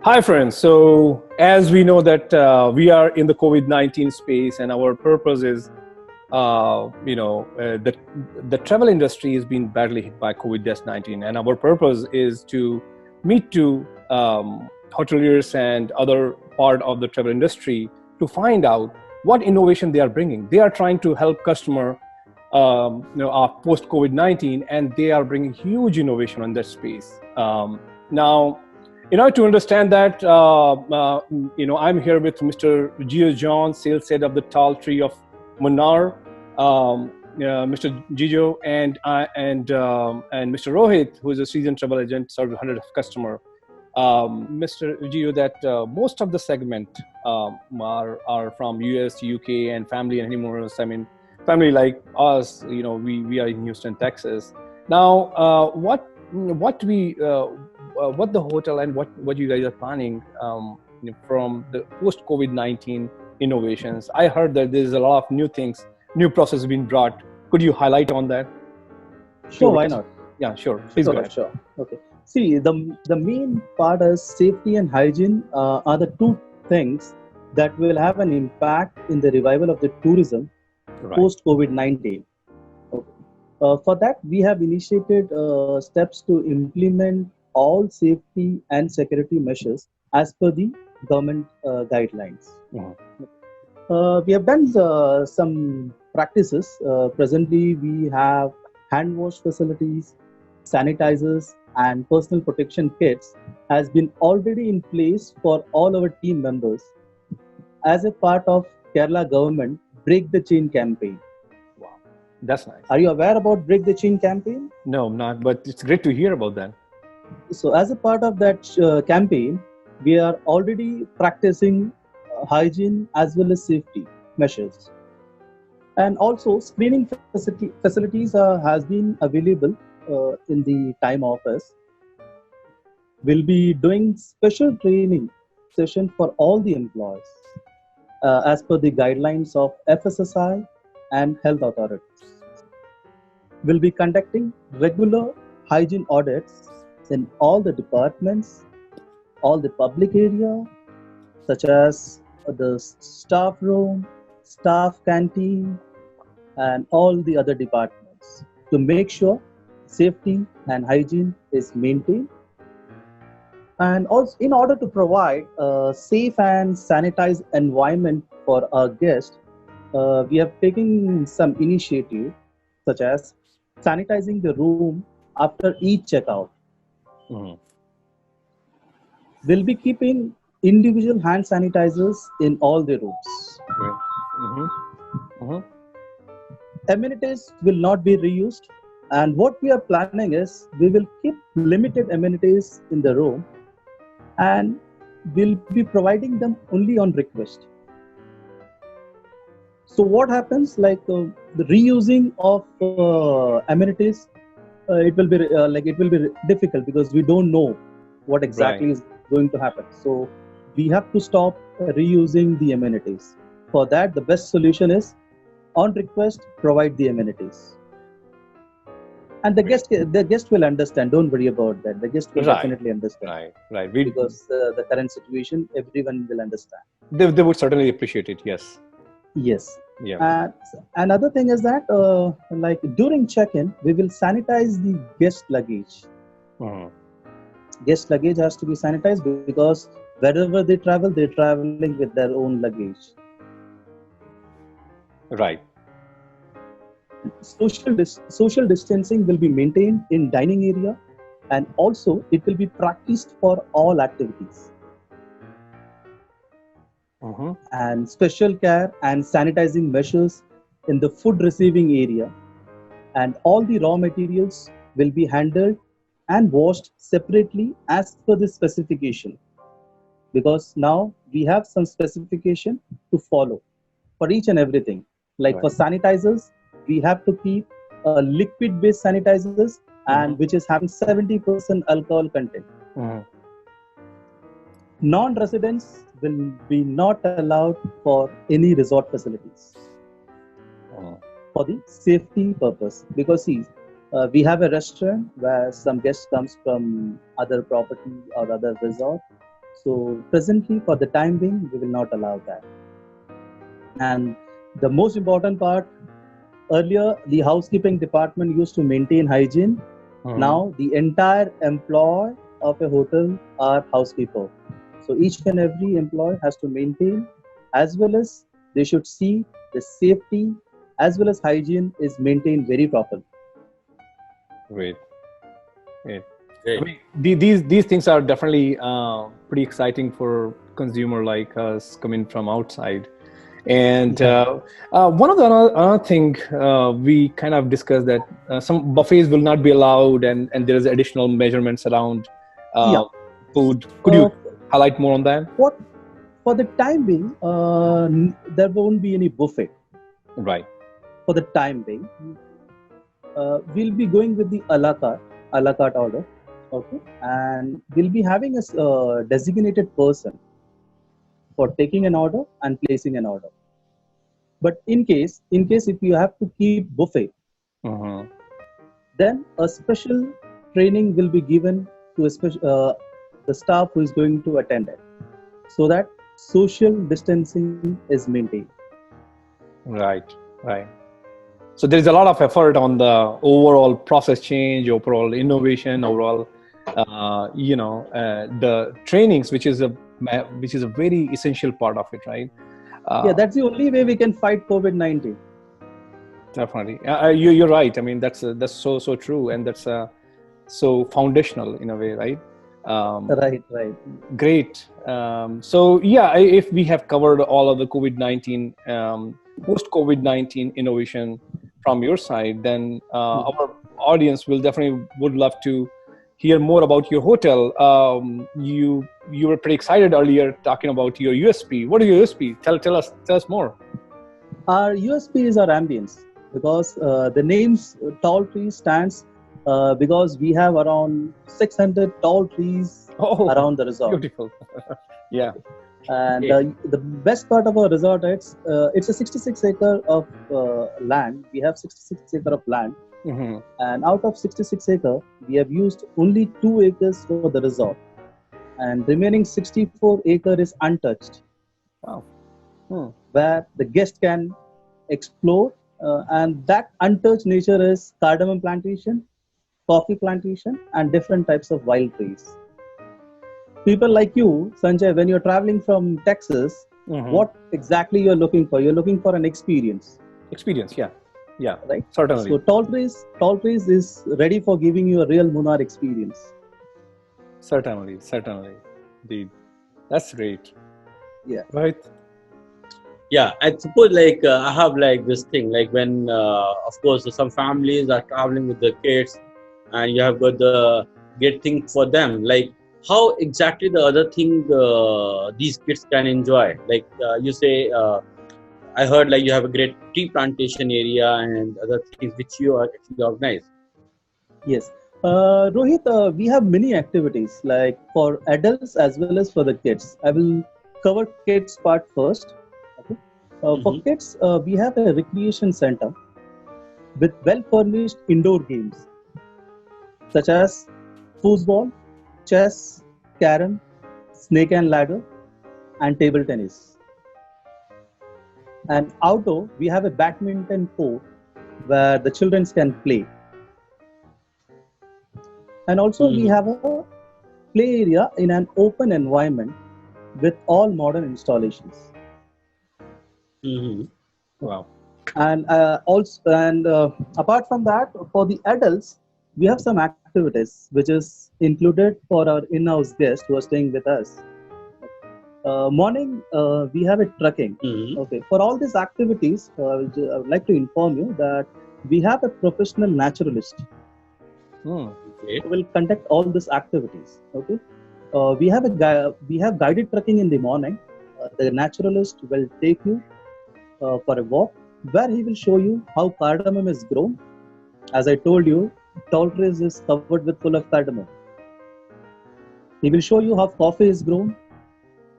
Hi, friends. So, as we know that we are in the COVID-19 space, and our purpose is, the travel industry has been badly hit by COVID-19, and our purpose is to meet to hoteliers and other part of the travel industry to find out what innovation they are bringing. They are trying to help customer, post COVID-19, and they are bringing huge innovation on that space. Now in order to understand that, I'm here with Mr. Gio John, sales head of the Tall Tree of Munnar, Mr. Gijo, and Mr. Rohit, who is a seasoned travel agent, served hundreds of customer. Mr. Gio, that most of the segment are from US, UK, and family and honeymooners. I mean, family like us. We are in Houston, Texas. Now, what the hotel and what you guys are planning from the post COVID-19 innovations? I heard that there's a lot of new things, new process being brought. Could you highlight on that? Sure, why not? Yeah, sure. Please go ahead. Sure. Okay. See, the main part is safety and hygiene are the two things that will have an impact in the revival of the tourism post COVID-19. Okay. For that, we have initiated steps to implement all safety and security measures as per the government guidelines. We have done some practices. Presently, we have hand wash facilities, sanitizers, and personal protection kits has been already in place for all our team members as a part of Kerala government Break the Chain campaign. Wow, that's nice. Are you aware about Break the Chain campaign? No, I'm not, but it's great to hear about that. So as a part of that campaign, we are already practicing hygiene as well as safety measures. And also screening facilities has been available in the time office. We'll be doing special training session for all the employees as per the guidelines of FSSI and health authorities. We'll be conducting regular hygiene audits in all the departments, all the public area, such as the staff room, staff canteen, and all the other departments to make sure safety and hygiene is maintained. And also, in order to provide a safe and sanitized environment for our guests, we have taken some initiative, such as sanitizing the room after each checkout. We'll be keeping individual hand sanitizers in all the rooms. Amenities will not be reused, and what we are planning is we will keep limited amenities in the room and we'll be providing them only on request. So what happens, like the reusing of amenities, it will be difficult because we don't know what exactly is going to happen. So we have to stop reusing the amenities. For that, the best solution is on request, provide the amenities. And the guest will understand. Don't worry about that. The guest will definitely understand. Right. Because the current situation, everyone will understand. They would certainly appreciate it. Yes. Yes. Yeah. Another thing is that, like during check-in, we will sanitize the guest luggage. Guest luggage has to be sanitized because wherever they travel, they're traveling with their own luggage. Right. Social distancing will be maintained in dining area, and also it will be practiced for all activities. And special care and sanitizing measures in the food receiving area, and all the raw materials will be handled and washed separately as per the specification, because now we have some specification to follow for each and everything. Like for sanitizers, we have to keep liquid based sanitizers and which is having 70% alcohol content. Non-residents will be not allowed for any resort facilities for the safety purpose, because see, we have a restaurant where some guests comes from other property or other resort, So presently, for the time being, we will not allow that. And the most important part, earlier the housekeeping department used to maintain hygiene. Now the entire employee of a hotel are housekeeper. So each and every employee has to maintain, as well as they should see the safety as well as hygiene is maintained very properly. Great. Great. Great. I mean, these things are definitely pretty exciting for consumer like us coming from outside. And one of the another thing we kind of discussed that some buffets will not be allowed, and there is additional measurements around food. Could you highlight more on that? What for the time being, there won't be any buffet. Right. For the time being, we'll be going with the a la carte order. Okay, and we'll be having a designated person for taking an order and placing an order. But in case if you have to keep buffet, then a special training will be given to the staff who is going to attend it, so that social distancing is maintained. Right. So there is a lot of effort on the overall process change, overall innovation, overall the trainings, which is a very essential part of it, right? That's the only way we can fight COVID-19. Definitely, you're right. I mean, that's so true, and that's so foundational in a way, right? Right. Great. So yeah, if we have covered all of the COVID-19, post-COVID-19 innovation from your side, then our audience will definitely would love to hear more about your hotel. You were pretty excited earlier talking about your USP. What is your USP? Tell us more. Our USP is our ambience, because the name's tall tree stands because we have around 600 tall trees around the resort. Beautiful. Yeah. And the best part of our resort is it's a 66 acre of land. We have 66 acre of land. And out of 66 acre, we have used only 2 acres for the resort, and remaining 64 acre is untouched. Wow. Where the guest can explore, and that untouched nature is cardamom plantation, coffee plantation, and different types of wild trees. People like you, Sanjay, when you're traveling from Texas, what exactly you're looking for? You're looking for an experience. Yeah, right. Certainly. So tall trees is ready for giving you a real Munnar experience. Certainly. Indeed. That's great. Yeah. Right. Yeah, I suppose I have this thing, when of course some families are traveling with the kids, and you have got the great thing for them. How exactly the other thing these kids can enjoy? You say. I heard you have a great tree plantation area and other things which you are actually organize. Yes. Rohit, we have many activities for adults as well as for the kids. I will cover kids part first. Okay. For kids, we have a recreation center with well-furnished indoor games such as foosball, chess, carom, snake and ladder, and table tennis. And outdoor, we have a badminton court where the children can play. And also we have a play area in an open environment with all modern installations. Wow. And apart from that, for the adults, we have some activities which is included for our in-house guests who are staying with us. Morning, we have a trekking. Okay. For all these activities, I would like to inform you that we have a professional naturalist who will conduct all these activities. Okay. We have guided trekking in the morning. The naturalist will take you for a walk, where he will show you how cardamom is grown. As I told you, tall trees is covered with full of cardamom. He will show you how coffee is grown.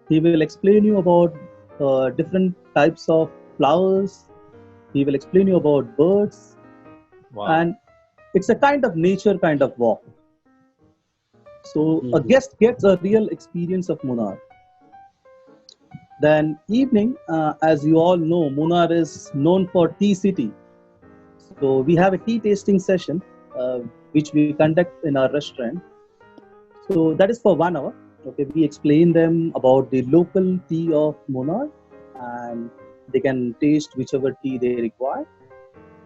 He will explain you about different types of flowers. He will explain you about birds. Wow. And it's a kind of nature kind of walk. So a guest gets a real experience of Munnar. Then evening, as you all know, Munnar is known for tea city. So we have a tea tasting session, which we conduct in our restaurant. So that is for 1 hour. Okay, we explain them about the local tea of Munnar, and they can taste whichever tea they require.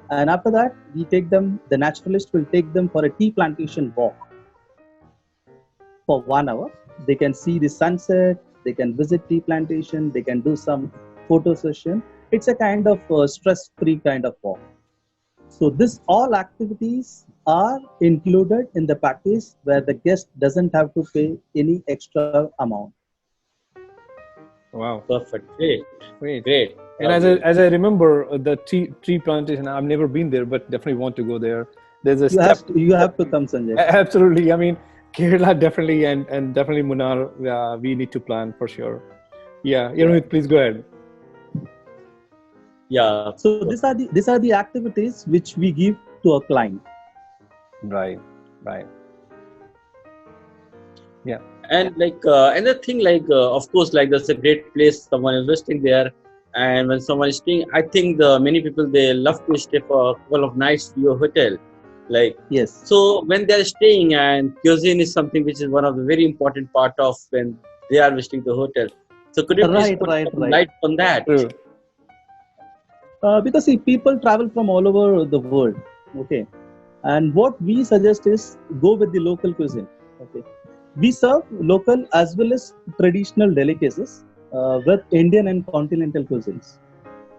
And after that, we take them. The naturalist will take them for a tea plantation walk for 1 hour. They can see the sunset. They can visit tea plantation. They can do some photo session. It's a kind of stress-free kind of walk. So this all activities are included in the package where the guest doesn't have to pay any extra amount. Wow. Perfect. Great. And as I remember the tree plantation, I've never been there, but definitely want to go there. There's a You have to come, Sanjay. Absolutely. I mean, Kerala definitely and definitely Munnar. We need to plan for sure. Yeah. Rohit, please go ahead. Yeah. So these are the activities which we give to a client. Right. Yeah. And another thing, of course, that's a great place. Someone is visiting there, and when someone is staying, I think many people, they love to stay for a couple of nights to your hotel. Yes. So when they are staying, and cuisine is something which is one of the very important part of when they are visiting the hotel. So could you please put some light on that? True. Because see, people travel from all over the world. Okay. And what we suggest is go with the local cuisine. Okay. We serve local as well as traditional delicacies with Indian and continental cuisines,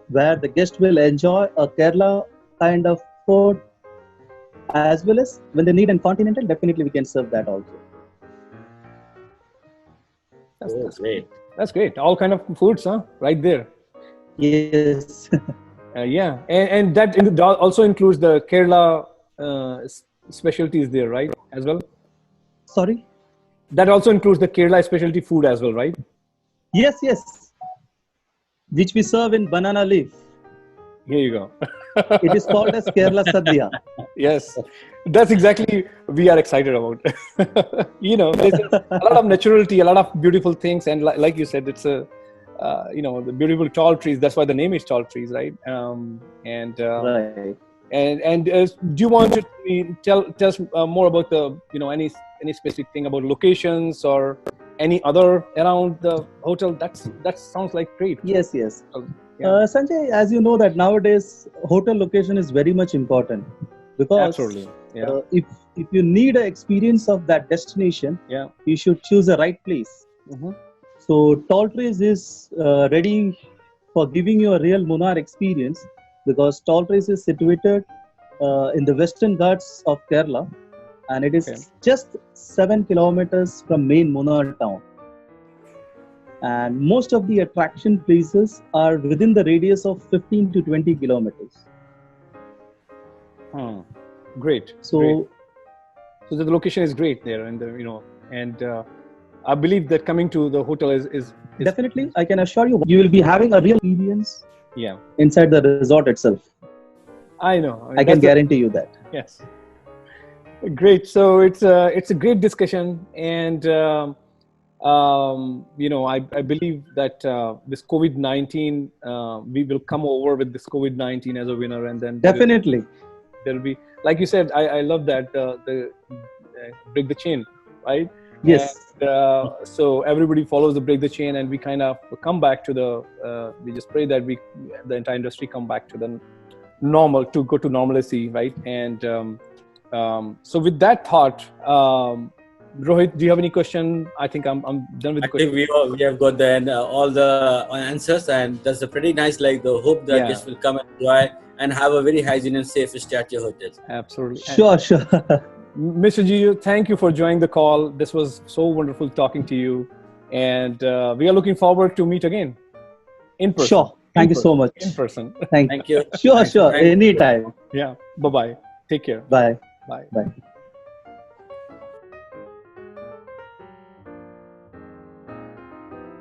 where the guest will enjoy a Kerala kind of food, as well as when they need a continental, definitely we can serve that also. That's great. That's great. All kind of foods, right there. Yes. Yeah, and that also includes the Kerala specialties there, right? As well. Sorry. That also includes the Kerala specialty food as well, right? Yes. Which we serve in banana leaf. Here you go. It is called as Kerala Sadhya. Yes, that's exactly we are excited about. There's a lot of naturality, a lot of beautiful things, and like you said, it's the beautiful tall trees. That's why the name is tall trees, right? Right. And do you want to tell us more about any specific thing about locations or any other around the hotel? That sounds like great. Yes. Yeah. Sanjay, as you know that nowadays hotel location is very much important, because Absolutely. Yeah. if you need an experience of that destination, Yeah. you should choose the right place. Mm-hmm. So Tall Trees is ready for giving you a real Munnar experience, because Tall Trees is situated in the Western Ghats of Kerala, and it is just 7 kilometers from main Munnar town. And most of the attraction places are within the radius of 15 to 20 kilometers. Great. So the location is great there, and I believe that coming to the hotel is definitely, I can assure you, you will be having a real experience. Yeah. Inside the resort itself. I know. I can guarantee you that. Yes. Great. So it's a great discussion, and I believe that this COVID-19, we will come over with this COVID-19 as a winner, and then definitely there'll be, like you said, I love that the break the chain, right? Yes. And, so everybody follows the break the chain, and we kind of come back to we just pray that the entire industry come back to the normal, to go to normalcy, right? And so with that thought, Rohit, do you have any question? I think I'm done with the question. I think we have got all the answers, and that's a pretty nice. The hope that guests will come and enjoy and have a very hygiene and safe stay at your hotel. Absolutely. Sure. Mr. G, thank you for joining the call. This was so wonderful talking to you, and we are looking forward to meet again in person. Sure. Thank you so much. In person. Thank you. Sure. Anytime. Yeah. Bye-bye. Take care. Bye. Bye.